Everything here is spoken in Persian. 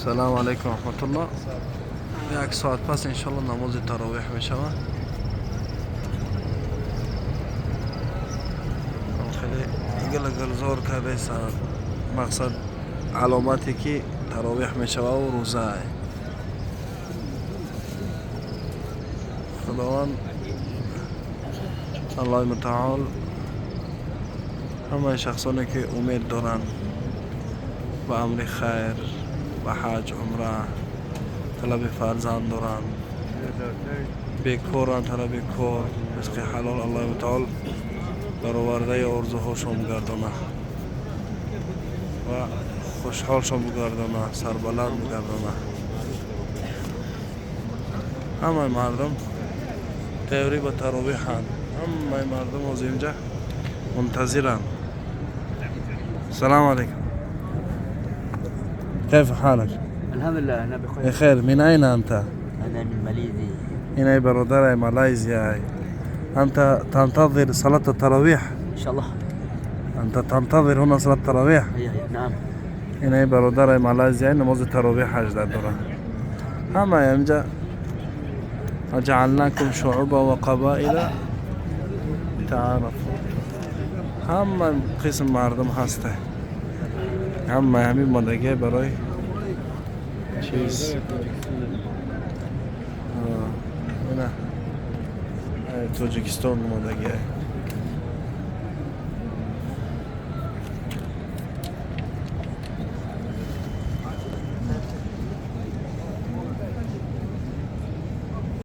سلام علیکم رحمت الله. یک ساعت پس انشالله نماز تراویح می شود. خیلی گل زور کرده سر مقصد علامتی که تراویح می شود و روزه ای. خداوند الله متعال همه شخصانی که امید دارن به امر خیر و حج عمره طلب فرزند دارن، بیکارن طلب کار رزق حلال الله متعال برآورده آرزوهاشون گردانه و خوشحالشون بگردانه، سربلند بگردانه. همه مردم تیاری به تراویح هستند. همه مردم از اینجا منتظرن. السلام عليكم، كيف حالك؟ الحمد لله أنا بخير. بخير. من أين أنت؟ أنا من ماليزيا. هنا برادر ماليزيا. أنت تنتظر صلاة التراويح؟ إن شاء الله. أنت تنتظر هنا صلاة التراويح؟ هي نعم. هنا برادر ماليزيا نماز التراويح أجداد دوران. هما يمجا وجعلناكم شعوبا وقبائل تعارفوا. هما قسم مردم هسته. هما همین مدگه برای چیز نه تاجیکستان مدگه